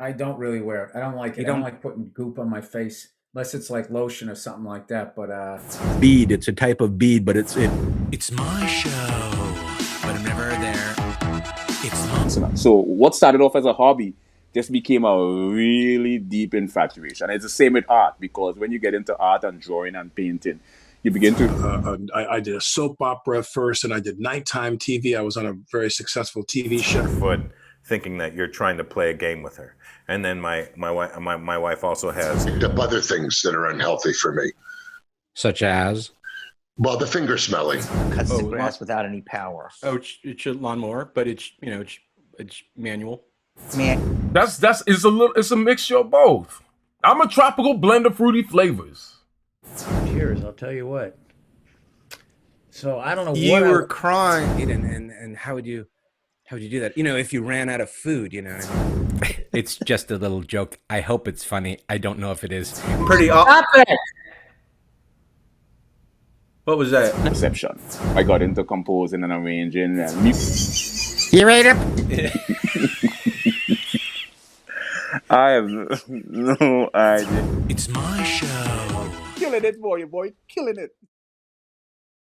I don't really wear it. I don't like it. I don't like putting goop on my face unless it's like lotion or something like that. But bead. It's a type of bead, but it's my show, but I'm never there. It's not. So what started off as a hobby just became a really deep infatuation. It's the same with art, because when you get into art and drawing and painting, you begin to... I did a soap opera first, and I did nighttime TV. I was on a very successful TV show. Foot, thinking that you're trying to play a game with her. And then my wife also has... picked up other things that are unhealthy for me. such as... Well, the finger smelling. Cuts the grass without any power. Oh, it's a lawnmower, but it's, you know, it's manual. It's a mixture of both. I'm a tropical blend of fruity flavors. cheers, I'll tell you what. So I don't know you what were crying, and how would you do that? You know, if you ran out of food, you know. It's just a little joke. I hope it's funny. I don't know if it is. Pretty Stop it! What was that? Perception. I got into composing and arranging and You ready up? I have no idea. It's my show. Killing it, boy, killing it.